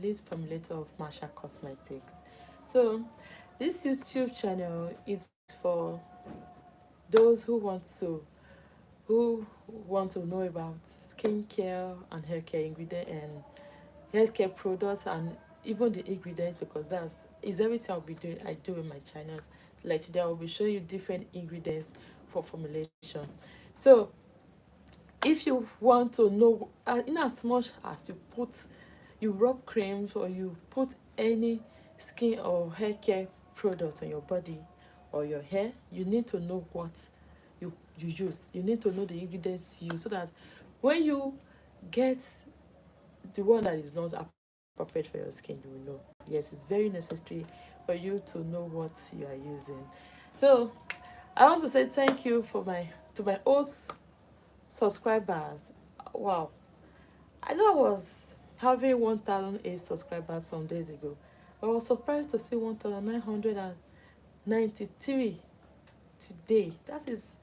lead formulator of Maisha Cosmetics. So this YouTube channel is for those who want to know about skincare and haircare ingredient and healthcare products, and even the ingredients, because that's is everything I do in my channels. Like today I will be showing you different ingredients for formulation. So if you want to know, in as much as you rub creams or you put any skin or hair care product on your body or your hair, you need to know what you use. You need to know the ingredients you use, so that when you get the one that is not appropriate for your skin, you will know. Yes, it's very necessary for you to know what you are using. So I want to say thank you to my old subscribers. Wow, I know I was having 1,008 subscribers some days ago. I was surprised to see 1,993 today. That is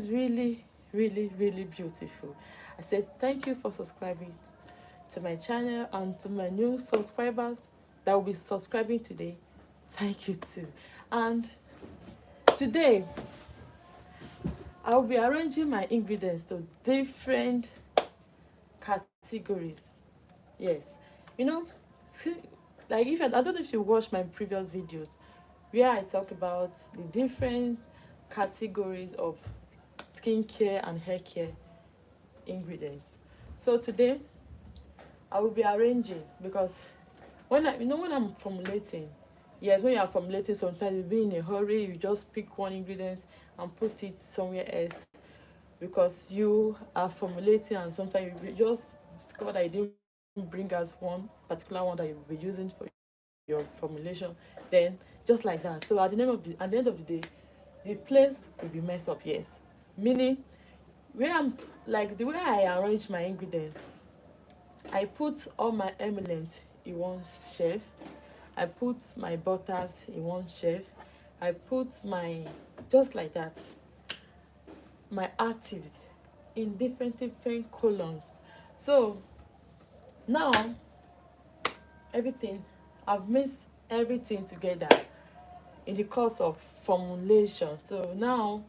really, really, really beautiful. I said thank you for subscribing to my channel, and to my new subscribers that will be subscribing today. Thank you too. And today I will be arranging my ingredients to different categories. Yes, you know, like if I don't know if you watched my previous videos where I talk about the different categories of skincare and hair care ingredients. So today I will be arranging, because when I'm formulating, yes, when you are formulating, sometimes you be in a hurry, you just pick one ingredient and put it somewhere else because you are formulating, and sometimes you just discover that you didn't bring out one particular one that you will be using for your formulation. Then just like that. So at the end of the day, the place will be messed up. Yes, meaning where I'm like the way I arrange my ingredients, I put all my emollients in one shelf. I put my butters in one shelf. I put my, just like that, my actives in different columns. So now everything, I've mixed everything together in the course of formulation. So now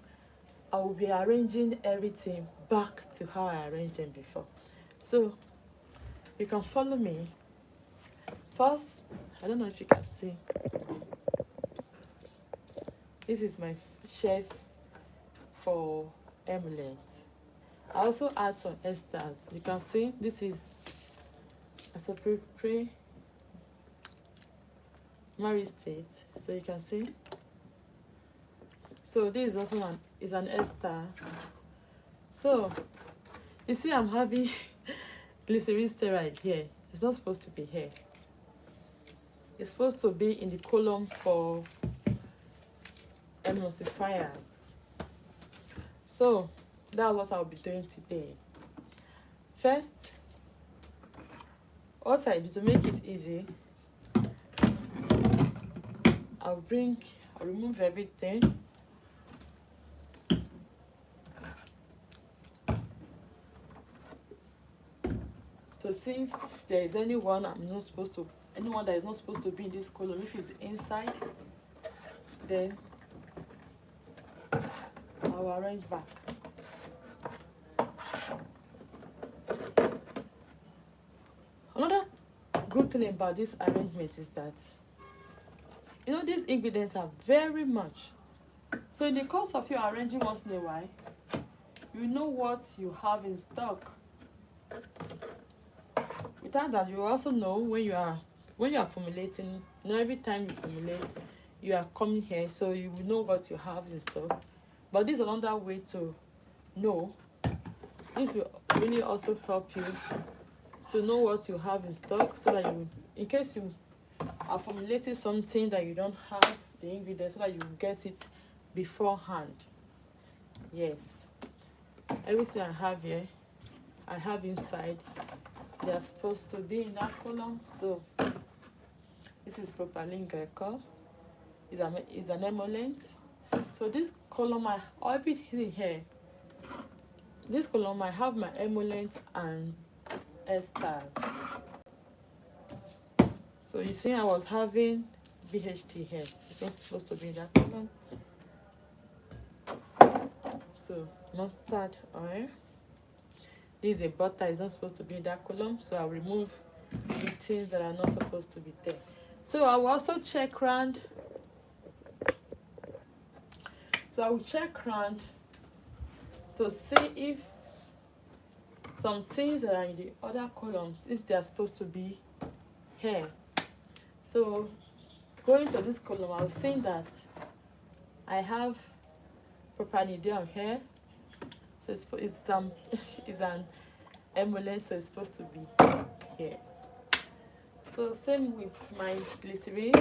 I will be arranging everything back to how I arranged them before. So you can follow me. First, I don't know if you can see, this is my shelf for emollients. I also add some esters. You can see this is a separate married state. So you can see. So this is also an ester. So you see I'm having glycerin steroid here. It's not supposed to be here. It's supposed to be in the column for emulsifiers. So that's what I'll be doing today. First, what I do to make it easy, I'll remove everything. To see if there is anyone that is not supposed to be in this column. If it's inside, then I'll arrange back. Another good thing about this arrangement is that these ingredients are very much. So in the course of you arranging once in a while, you know what you have in stock. Without that, you also know when you are formulating. Every time you formulate, you are coming here, so you will know what you have in stock. But this is another way to know. This will really also help you to know what you have in stock, so that in case you are formulating something that you don't have the ingredients, so that you get it beforehand. Yes, everything I have here, I have inside. They are supposed to be in that column. So this is propylene glycol. It's an emollient. So this column, everything here. This column, I have my emollient and esters. So you see, I was having BHT here. It's not supposed to be in that column. So mustard oil. This is a butter. It's not supposed to be in that column. So I'll remove the things that are not supposed to be there. So I will also check round. So I will check round to see if some things that are in the other columns, if they are supposed to be here. So going to this column, I was saying that I have propanidium here. So it's it's an emollient, so it's supposed to be here. So same with my glycerin.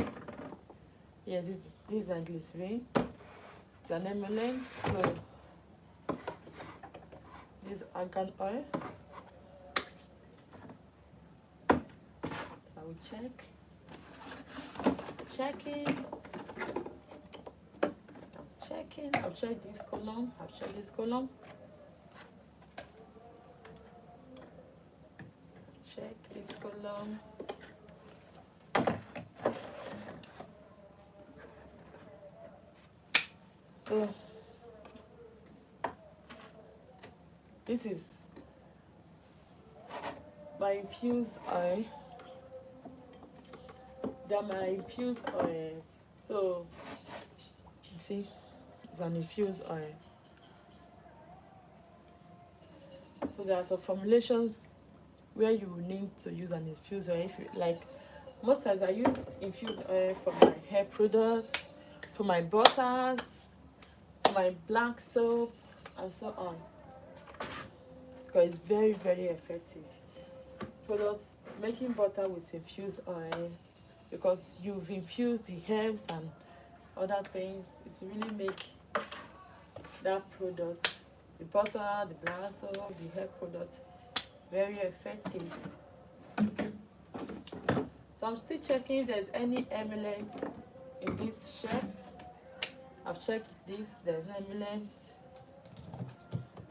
Yes, this is my glycerin. It's an emollient, so this is argan oil. So I will check. Checking. I'll check this column. I'll check this column. Check this column. So this is my infused oil. They're my infused oils. So you see, it's an infused oil. So there are some formulations where you need to use an infused oil. If you like, most times I use infused oil for my hair products, for my butters, for my black soap, and so on. Because it's very, very effective. Products, making butter with infused oil, because you've infused the herbs and other things, it's really make that product, the butter, the black soap, the hair product, very effective. So I'm still checking if there's any emollient in this shelf. I've checked this, there's no emollient.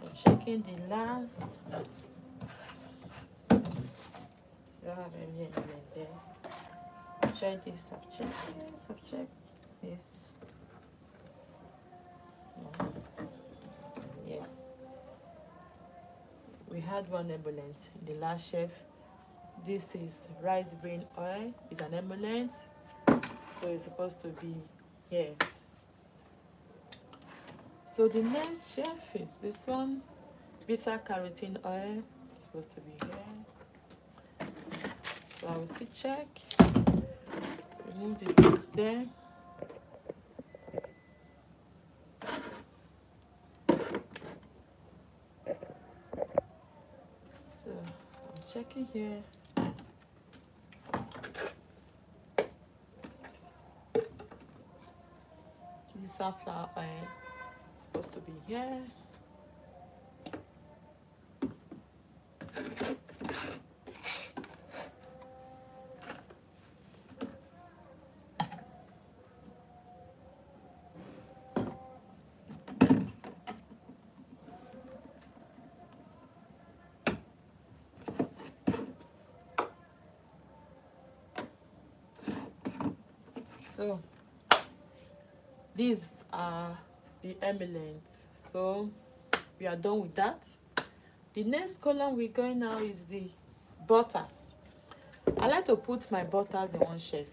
I'm checking the last. Don't have any emollient there. I've checked this, I've checked this, I've checked this. No. Yes. We had one emollient in the last shelf. This is rice grain oil. It's an emollient, so it's supposed to be here. So the next shelf is this one, beta carotene oil. It's supposed to be here. So I will still check. Remove the things there. So I'm checking here. This is sunflower oil. Supposed to be here. So these are the emolents. So we are done with that. The next column we're going now is the butters. I like to put my butters in one shelf,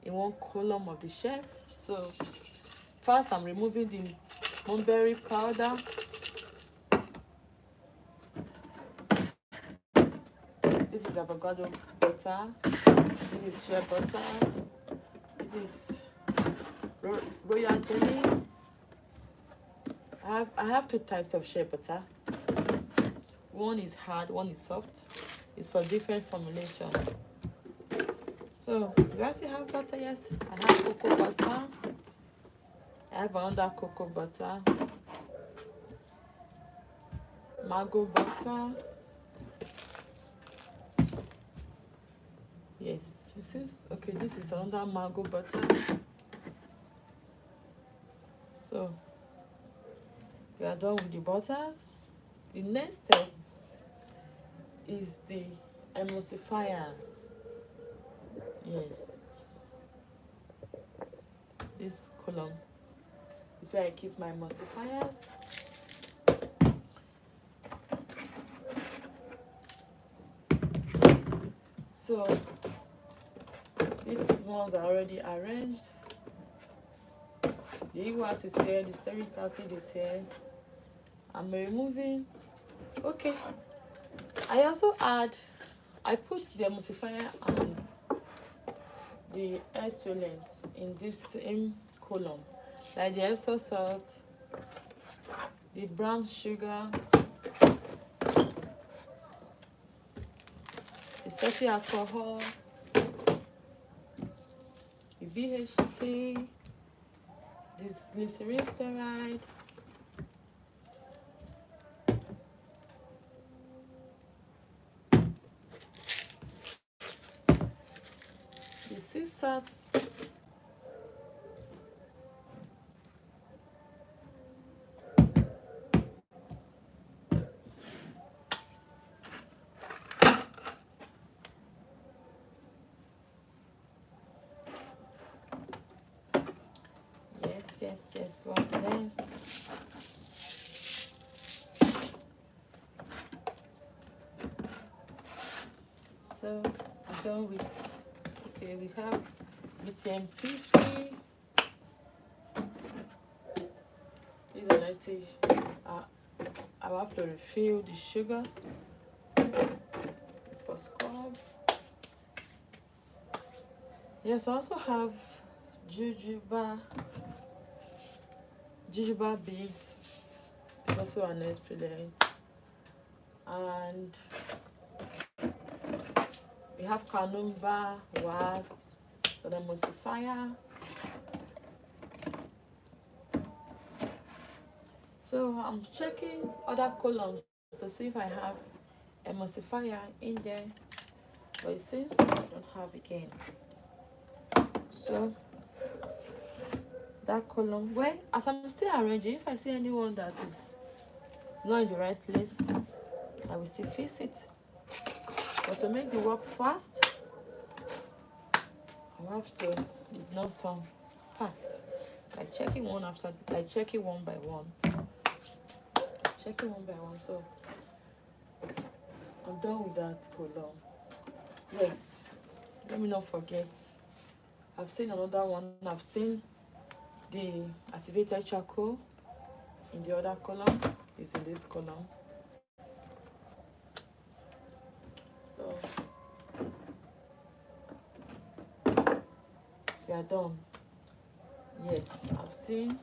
in one column of the shelf. So first I'm removing the mulberry powder. This is avocado butter. This is shea butter. This is royal jelly. I have two types of shea butter. One is hard, one is soft. It's for different formulation. So do I still have butter? Yes, I have cocoa butter. I have another cocoa butter. Mango butter. Yes, this is okay. This is another mango butter. So we are done with the butters. The next step is the emulsifiers. this column. This is where I keep my emulsifiers. So these ones are already arranged. The EWAS is here, the stearic acid is here. I'm removing. Okay. I put the emulsifier and the exfoliant in this same column, like the Epsom salt, the brown sugar, the cetyl alcohol, the BHT, this glycerin steroid, the sea salt, yes, what's next? So I'm done with, okay, we have vitamin 50. These are 90. I have to refill the sugar. It's for scrub. Yes, I also have jujube beads. It's also an exfoliant. And we have carnauba wax, so the emulsifier. So I'm checking other columns to see if I have emulsifier in there, but it seems I don't have again. So that column, well, as I'm still arranging, if I see anyone that is not in the right place, I will still fix it. But to make the work fast, I have to ignore some parts, like checking one after, like checking one by one. So I'm done with that column. Yes, let me not forget, I've seen another one. I've seen the activated charcoal in the other column. It's in this column. So we are done. Yes, I've seen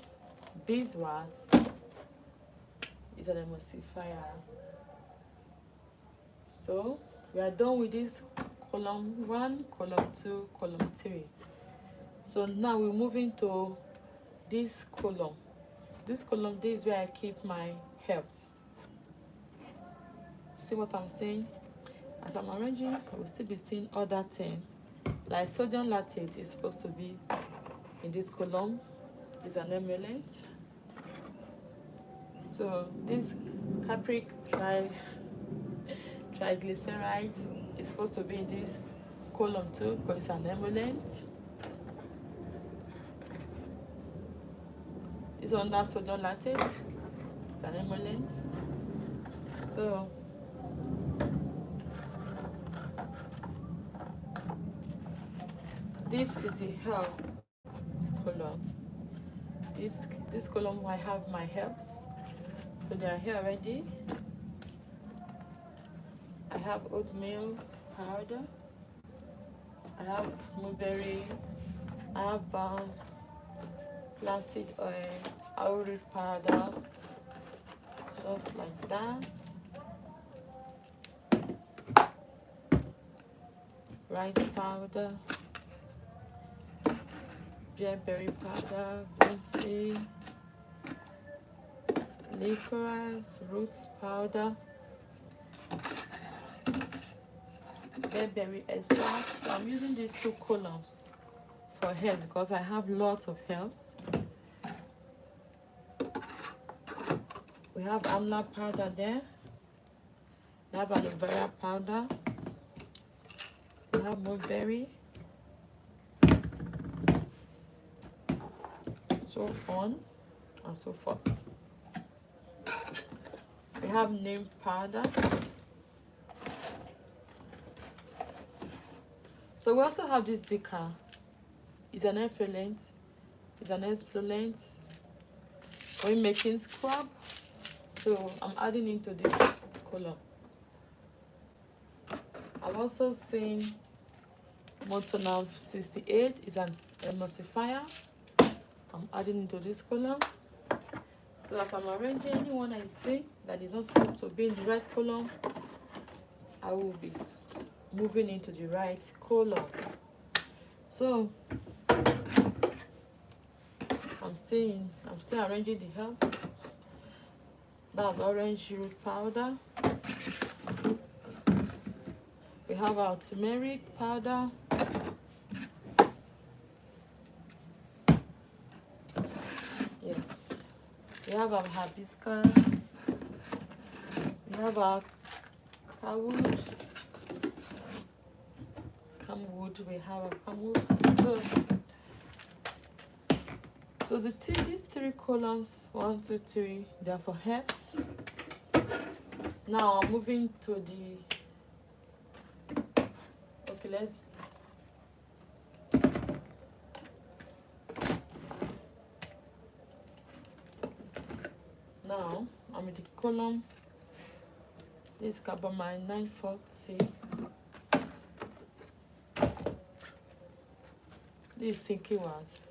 beeswax is an emulsifier. So we are done with this column 1, column 2, column 3. So now we're moving to this column. This column, this is where I keep my herbs. See what I'm saying? As I'm arranging, I will still be seeing other things. Like sodium lactate is supposed to be in this column. It's an emollient. So this capric triglycerides is supposed to be in this column too, because it's an emollient. It's under sodium lactate. It's an emollient. So this is the herb column. This column I have my herbs. So they are here already. I have oatmeal powder. I have mulberry. I have bounce, flaxseed oil, arrowroot powder, just like that. Rice powder, bearberry powder, green tea, licorice, roots powder, bearberry extract. So I'm using these 2 columns for herbs because I have lots of herbs. We have amla powder there. We have aloe vera powder. We have mulberry. so on and so forth. We have neem powder. So we also have this decal. It's an effluent. It's an exfoliant. When making scrub, so I'm adding into this column. I've also seen Motonal 68 is an emulsifier. I'm adding into this column. So as I'm arranging anyone I see that is not supposed to be in the right column, I will be moving into the right column. So I'm still arranging the herbs. That's orange root powder. We have our turmeric powder. Yes. We have our hibiscus. We have our camwood. We have our camwood. So these three columns, 1, 2, 3, they are for herbs. Now I'm moving to the. Okay, let's. Now I'm in the column. This is carbamide 940. This is sinky wax.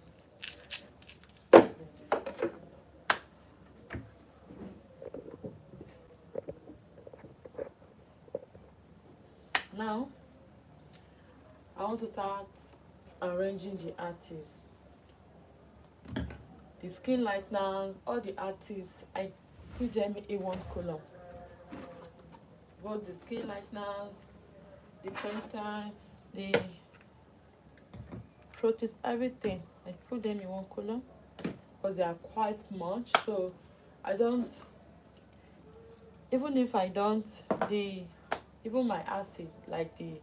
Now I want to start arranging the actives. The skin lighteners, all the actives, I put them in one column. Both the skin lighteners, the painters, the proteins, everything, I put them in one column because they are quite much. So I don't, even if I don't, even my acid, like the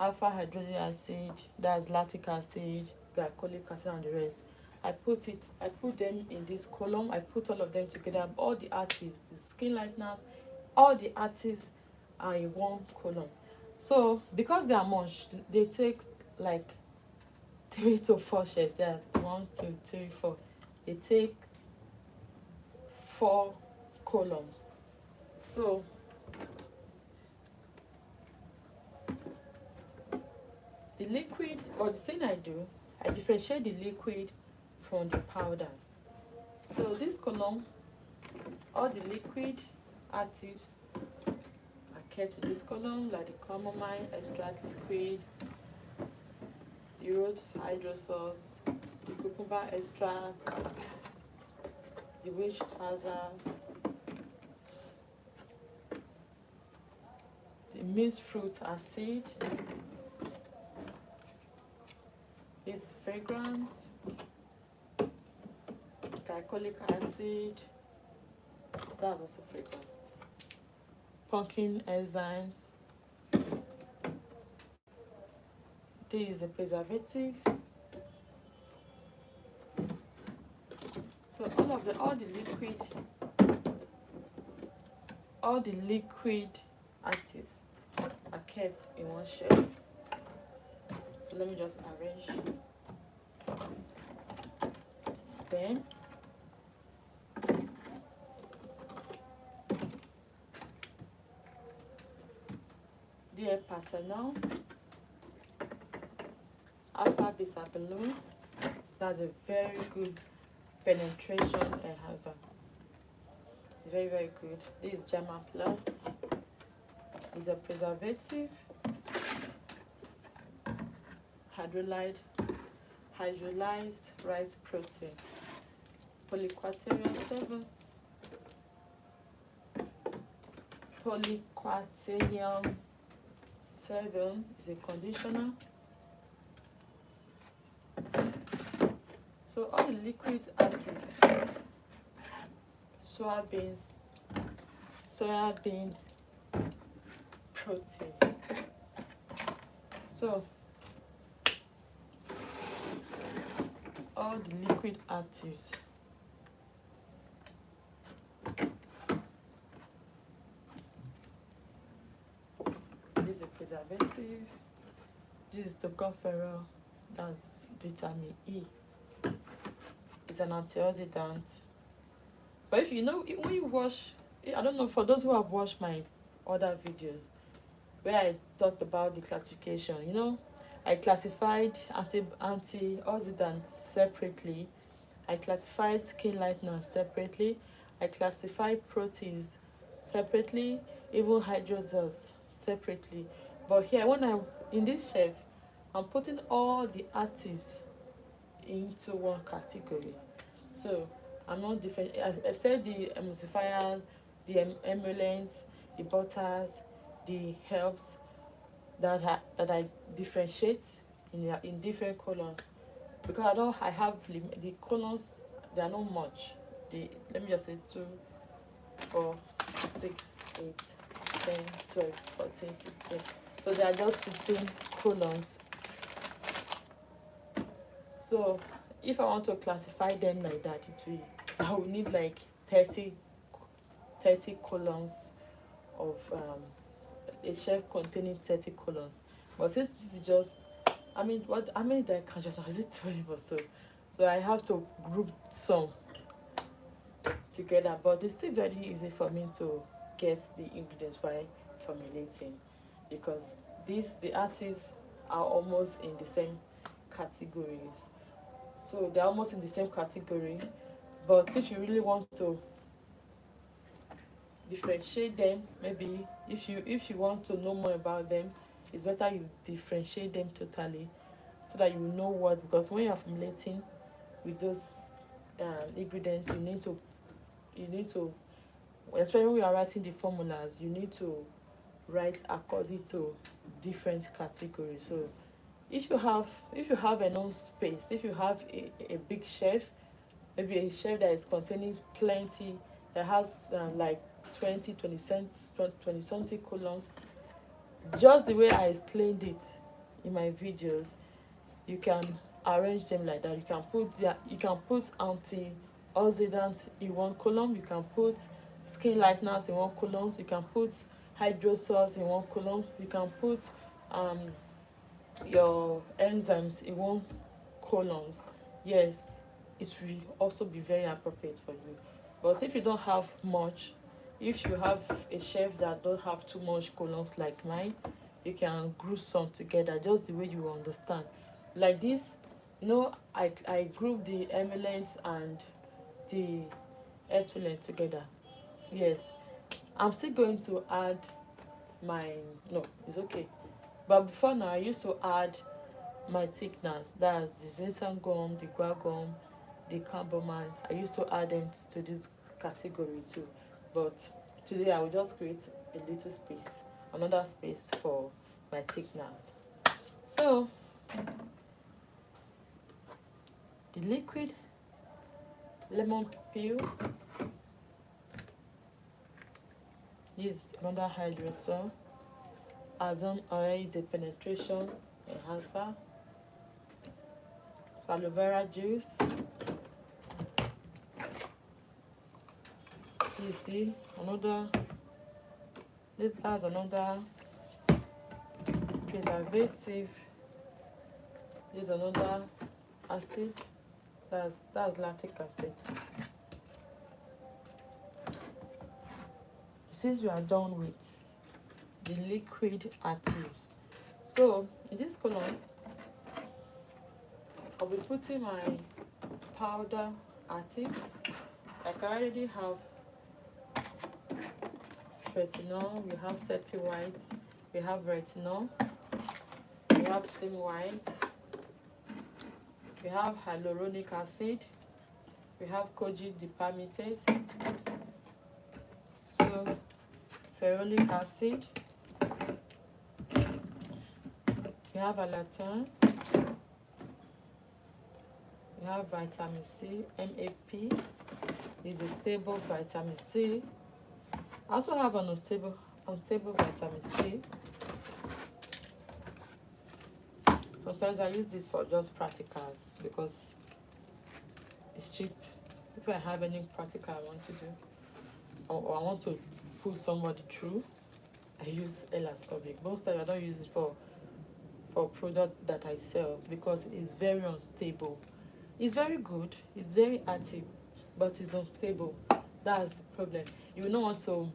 alpha hydrogen acid, that's lactic acid, glycolic acid, and the rest, I put them in this column. I put all of them together, all the actives, the skin lighteners, all the actives are in one column. So because they are much, they take like 3 to 4 shapes. Yeah, 1, 2, 3, 4. They take 4 columns. So the liquid, or the thing I do, I differentiate the liquid from the powders. So this column, all the liquid actives are kept in this column, like the chamomile extract liquid, the rose hydrosols, the cucumber extract, the witch hazel, the mixed fruit acid, is fragrant, glycolic acid, that's also fragrant, pumpkin enzymes, this is a preservative. So all the liquid actives are kept in one shelf. So let me just arrange. Then the pattern now. Alpha beta balloon. That's a very good penetration enhancer. Very, very good. This is German Plus. It's a preservative. Hydrolyzed rice protein. Polyquaternium 7. Polyquaternium 7 is a conditioner. So all the liquid active, soybean protein. So all the liquid actives. This is a preservative. This is tocopherol. That's vitamin E. It's an antioxidant. But if you know, when you wash, I don't know, for those who have watched my other videos where I talked about the classification, you know, I classified antioxidants separately. I classified skin lighteners separately. I classified proteins separately, even hydrosols separately. But here, when I'm in this shelf, I'm putting all the actives into one category. So I'm not different. I've said the emulsifiers, the emollients, the butters, the herbs that I differentiate in different colors, because I have the colors. They are not much. Let me just say 2, 4, 6, 8, 10, 12, 14, 16. So they are just 16 colors. So if I want to classify them like that, I will need like 30 columns of a shelf containing 30 columns. But since this is just, how many did I count just now? Is it 12 or so? So I have to group some together. But it's still very easy for me to get the ingredients while formulating, because the artists are almost in the same categories. So they're almost in the same category. But if you really want to differentiate them, maybe if you want to know more about them, it's better you differentiate them totally, so that you know what, because when you're formulating with those ingredients, you need to, especially when you are writing the formulas, you need to write according to different categories. So if you have enough space, if you have a big shelf, maybe a shelf that is containing plenty, that has like 20 something columns, just the way I explained it in my videos, you can arrange them like that. You can put antioxidants in one column, you can put skin lighteners in one column, you can put hydrosols in one column, you can put your enzymes in one column. Yes, it will also be very appropriate for you. But if you don't have much, if you have a shelf that don't have too much columns like mine, you can group some together just the way you understand. Like this, I group the emollients and the exfoliant together. Yes, I'm still going to add my, no, it's okay. But before now, I used to add my thickeners, that's the xanthan gum, the guar gum, the carboman. I used to add them to this category too. But today I will just create a little space, another space for my thickeners. So the liquid lemon peel is another hydrosol. Argan oil is a penetration enhancer. Aloe vera juice is that's another preservative. This is another acid, that's lactic acid. Since we are done with the liquid actives, so in this column I'll be putting my powder actives. Like I already have retinol, we have Sepia white, we have retinol, we have sim white, we have hyaluronic acid, we have kojic dipalmitate, so ferulic acid, we have allantoin, we have vitamin C, MAP is a stable vitamin C. I also have an unstable vitamin C. Sometimes I use this for just practicals, because it's cheap. If I have any practical I want to do, or I want to pull somebody through, I use elastographic. Most times I don't use it for product that I sell because it's very unstable. It's very good, it's very active, but it's unstable. That's the problem. You will not want to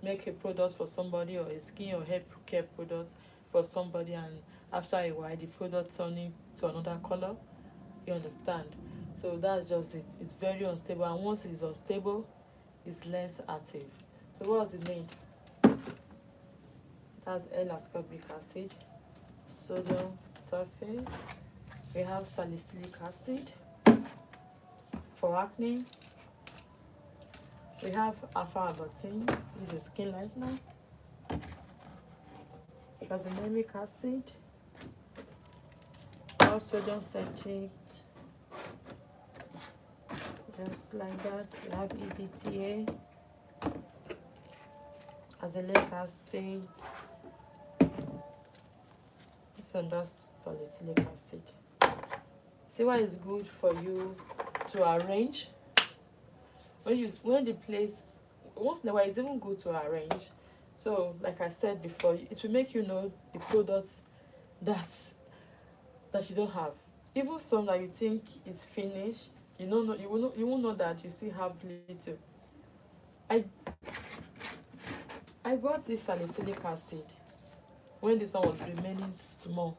make a product for somebody, or a skin or hair care product for somebody, and after a while the product turning to another color. You understand? So that's just it. It's very unstable, and once it's unstable, it's less active. So what's the name? That's L-ascorbic acid, sodium sulfate. We have salicylic acid for acne. We have alpha-arbutin, this is skin lightener. Tranexamic acid, or sodium citrate, just like that. We have EDTA, azelaic acid, and that's salicylic acid. See why it's good for you to arrange when the place, once in a while it's even good to arrange. So like I said before, it will make you know the products that you don't have. Even some that you think is finished, you won't know that you still have little. I bought this salicylic acid when this one was remaining small.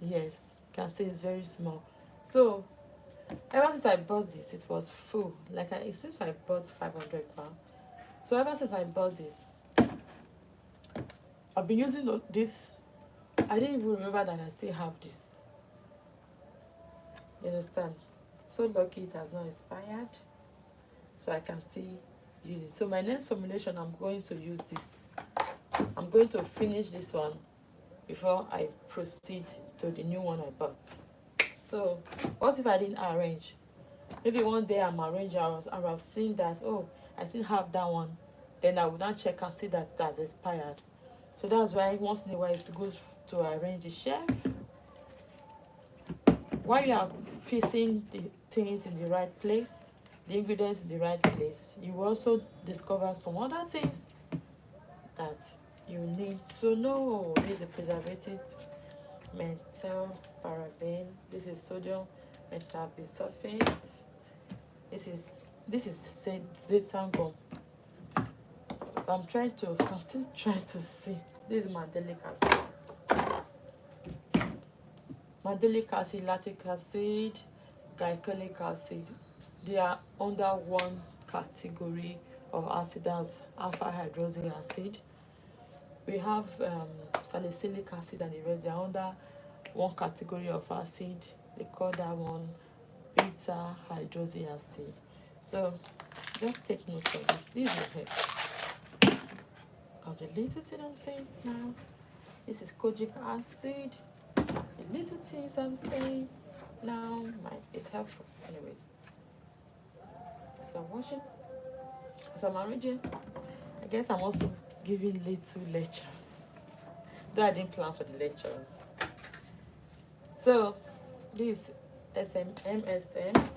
Yes, you can see it's very small. So ever since I bought this, it was full. Like it seems I bought 500 pounds. So ever since I bought this, I've been using this. I didn't even remember that I still have this. You understand? So lucky it has not expired, so I can still use it. So my next formulation, I'm going to use this. I'm going to finish this one before I proceed to the new one I bought. So what if I didn't arrange? Maybe one day I'm arranging, I have seen that, oh, I still have that one. Then I would not check and see that that's expired. So that's why once in a while it's good to arrange the shelf. While you are fixing the things in the right place, the ingredients in the right place, you will also discover some other things that you need to know. This is a preservative, methyl paraben. This is sodium metabisulfate. This is zeta gum. I'm still trying to see. This is mandelic acid. Mandelic acid, lactic acid, glycolic acid. They are under one category of acid, as alpha hydroxy acid. We have salicylic acid and the rest. They are under one category of acid. They call that one beta hydroxy acid. So just take note of this. This will help. Of the little thing I'm saying now. This is kojic acid. The little things I'm saying now it's helpful. Anyways, so I'm watching, as I'm arranging, I guess I'm also giving little lectures. Though I didn't plan for the lectures. So this MSM.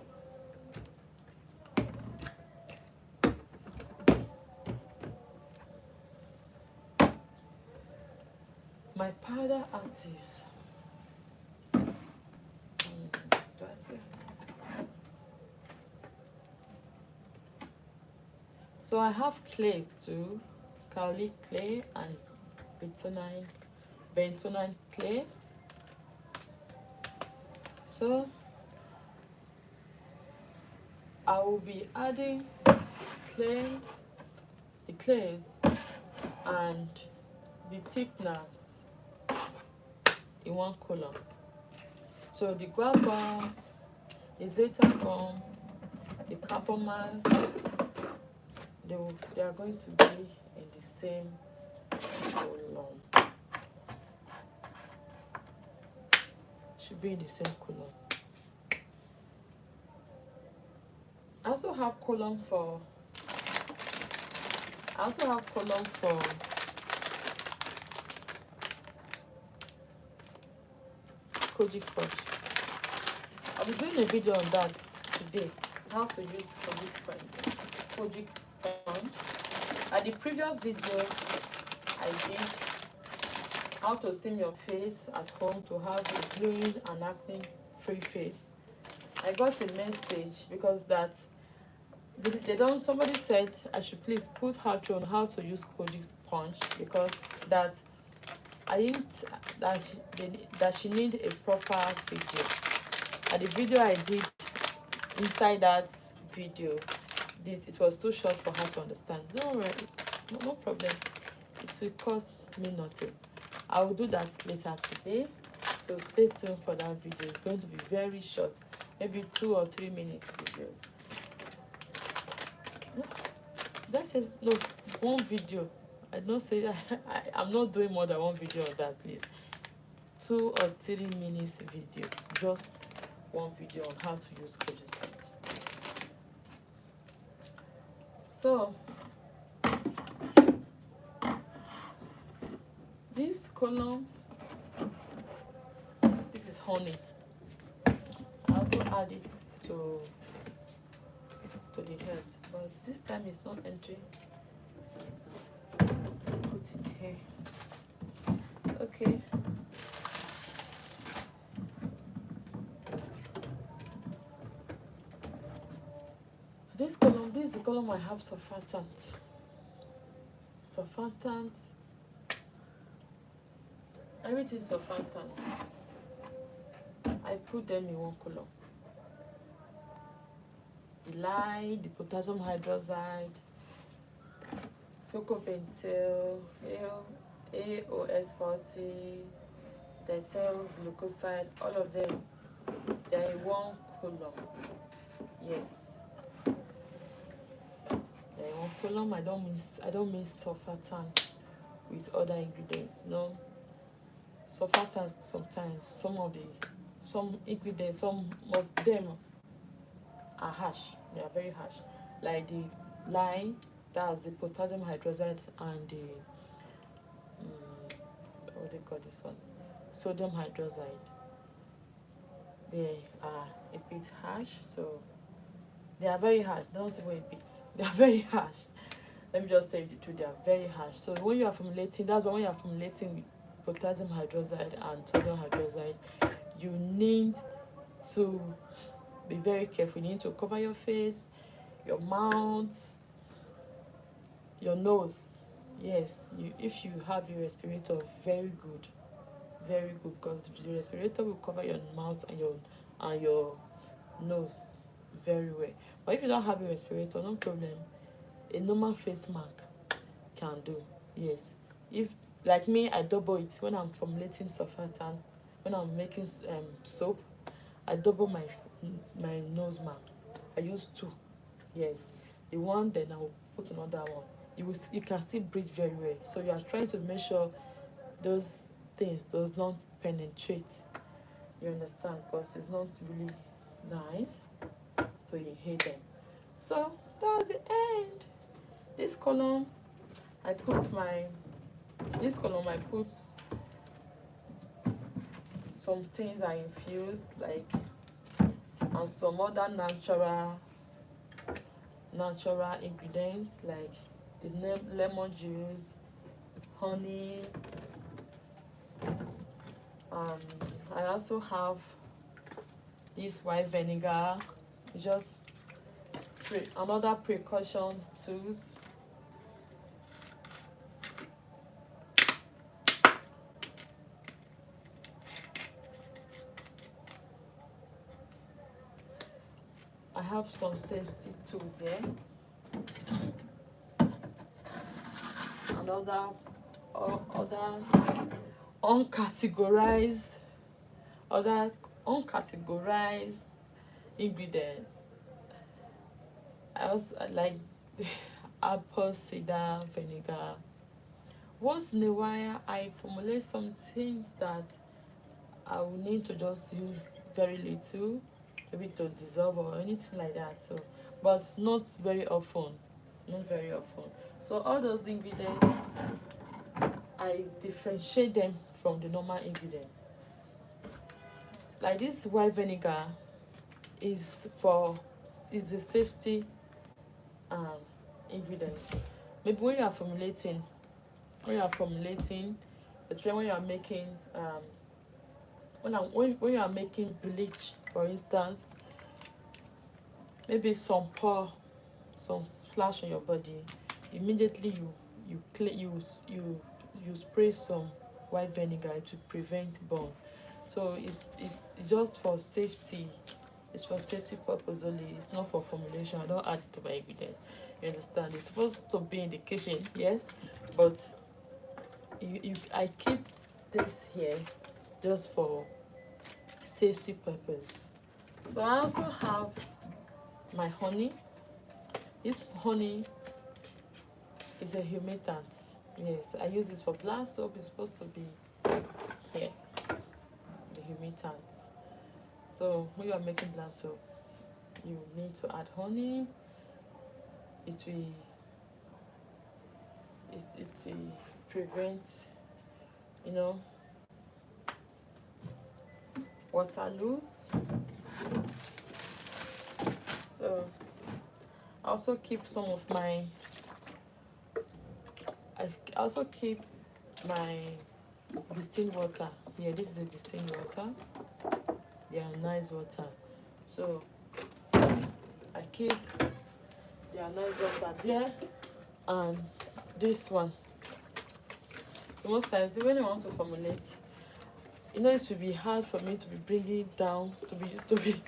My powder actives. So I have clays too, kaolic clay and bentonite clay. So I will be adding the clays and the thickeners in one column. So the guava, the zeta gum, the carbomal, they are going to be in the same column. Should be in the same column. I also have column for kojic sponge. I'll be doing a video on that today how to use kojic sponge. At the previous video I did how to steam your face at home to have a glowing and acne free face. I got a message because that they don't, somebody said I should please put her through on how to use kojic sponge, because that I didn't, that she need a proper video. At the video I did, inside that video, it was too short for her to understand. No problem, it will cost me nothing. I will do that later today, so stay tuned for that video. It's going to be very short, maybe 2 or 3 minute videos. That's it. No, one video. I don't say that. I'm not doing more than one video on that, please. 2 or 3 minutes video, just one video on how to use kojic sponge. So this column, this is honey. I also add it to the herbs, but this time it's not entering. Put it here. Okay. This is the column I have surfactant. Everything surfactant. I put them in one column. The lye, the potassium hydroxide, cocopentyl, AOS40, diethyl glucoside, all of them, they are in one column. Yes. They're in one column. I don't mix surfactant with other ingredients. No. Surfactants sometimes, some ingredients, some of them are harsh. They are very harsh. Like the lye, that's the potassium hydroxide, and the what do you call this one? Sodium hydroxide. They are a bit harsh, so they are very harsh. Not even a bit. They are very harsh. Let me just tell you the truth. They are very harsh. So when you are formulating, that's why when you are formulating with potassium hydroxide and sodium hydroxide, you need to be very careful. You need to cover your face, your mouth, your nose. Yes, if you have your respirator, very good, because the respirator will cover your mouth and your nose very well. But if you don't have a respirator, no problem. A normal face mask can do. Yes, if like me, I double it when I'm formulating surfactant. When I'm making soap, I double my nose mask. I use 2. Yes, the one, then I'll put another one. You can still breathe very well. So you are trying to make sure those things does not penetrate. You understand? Because it's not really nice to inhale them. So that was the end. This column, I put some things I infused, like, and some other natural ingredients, like the lemon juice, honey. I also have this white vinegar, just another precaution tools. I have some safety tools here. Other uncategorized ingredients. I also like the apple cider vinegar. Once in a while, I formulate some things that I will need to just use very little, maybe to dissolve or anything like that. So, but not very often. So all those ingredients, I differentiate them from the normal ingredients. Like this white vinegar is for is a safety um ingredient. Maybe when you are formulating, especially when you are making when you are making bleach, for instance, maybe some splash on your body, immediately you spray some white vinegar to prevent burn. So it's just for safety. It's for safety purpose only. It's not for formulation. I don't add it to my ingredients. You understand? It's supposed to be in the kitchen, yes, but I keep this here just for safety purpose. So I also have my honey. This honey is a humectant. Yes, I use this for black soap. It's supposed to be here, the humectant. So when you are making black soap, you need to add honey. It will it will prevent, you know, water loss. So I also keep some of my I also keep my distilled water. Yeah, this is the distilled water. They are nice water. So I keep their nice water there. And this one. So most times when I want to formulate, it will be hard for me to be bringing it down, to be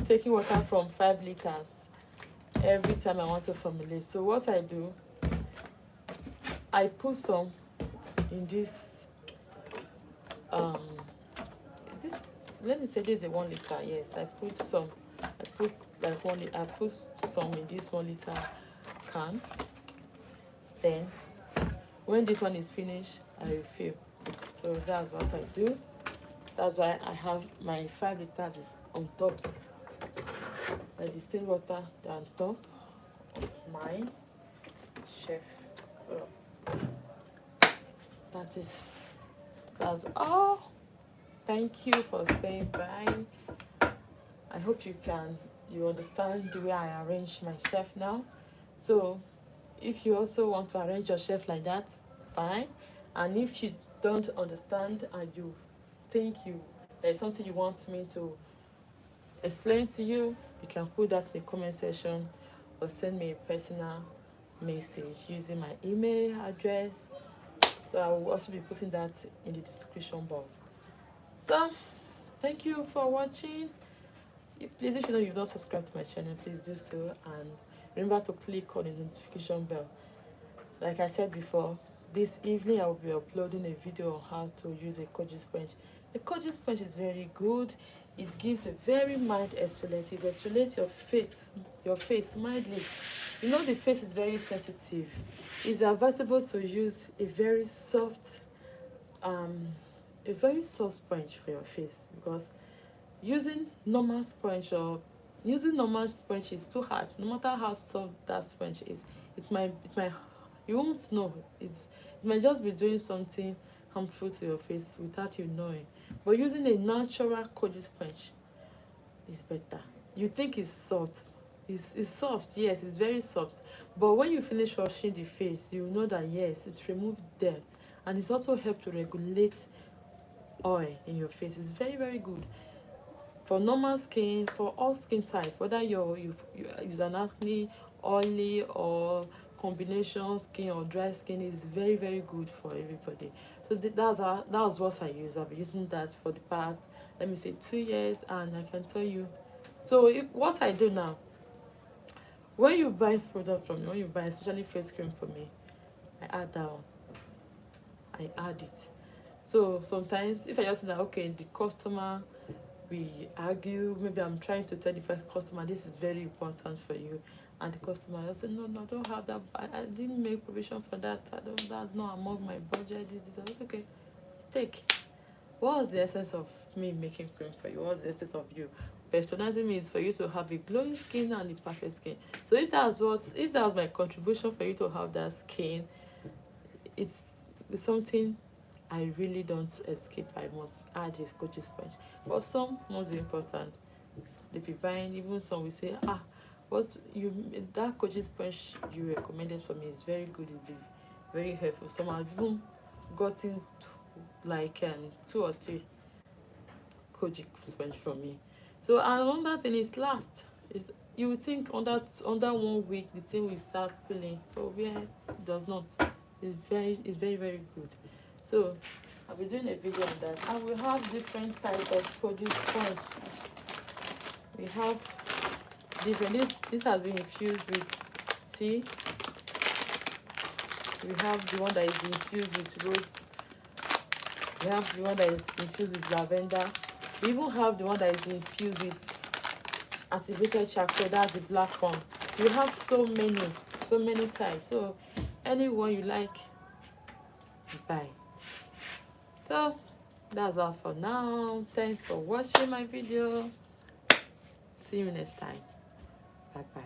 taking water from 5 liters every time I want to formulate. So what I do, I put some in this this let me say this is a 1 liter. Yes, I put some. I put like I put some in this 1 liter can. Then when this one is finished, I refill. So that's what I do. That's why I have my 5 liters is on top. My distilled water on top of my chef. So that's all. Thank you for staying by. I hope you understand the way I arrange my chef now. So if you also want to arrange your chef like that, fine. And if you don't understand and you think there's something you want me to explain to you, you can put that in the comment section or send me a personal message using my email address. So I will also be putting that in the description box. So thank you for watching. Please, if you've not subscribed to my channel, please do so, and remember to click on the notification bell. Like I said before, this evening I will be uploading a video on how to use a kojic sponge. The kojic sponge is very good. It gives a very mild exfoliant. It exfoliates your face mildly. The face is very sensitive. It's advisable to use a very soft sponge for your face, because using normal sponge is too hard. No matter how soft that sponge is, it might you won't know. It might just be doing something harmful to your face without you knowing. But using a natural kojic sponge is better. You think it's soft. It's soft, yes, it's very soft. But when you finish washing the face, you know that yes, it removes dirt, and it's also helped to regulate oil in your face. It's very, very good for normal skin, for all skin type, whether you is an acne, oily, or combination skin or dry skin. Is very, very good for everybody. So that's what I use. I've been using that for the past, let me say, 2 years, and I can tell you. So what I do now, when you buy product from me, when you buy especially face cream from me, I add that one. I add it. So sometimes if I just know, okay, the customer, we argue, maybe I'm trying to tell the customer this is very important for you, and the customer will say, no, I don't have that. I didn't make provision for that. That's not among my budget. That's okay. Take. What's the essence of me making cream for you? What's the essence of you patronizing me? Is for you to have a glowing skin and a perfect skin. So if that was my contribution for you to have that skin, it's something I really don't escape. I must add this kojic sponge. But some most important, they be buying. Even some will say, what you that coaching sponge you recommended for me is very good, it's been very helpful. Some have even gotten like 2 or 3 kojic sponge from me. So another thing is last is, you would think under 1 week the thing will start peeling. So yeah, it does not. It's very very good. So I'll be doing a video on that. And we have different types of kojic sponge. We have different, this has been infused with tea. We have the one that is infused with rose. We have the one that is infused with lavender. We even have the one that is infused with activated charcoal. That's the black one. We have so many types. So any one you like, buy. So that's all for now. Thanks for watching my video. See you next time. Bye bye.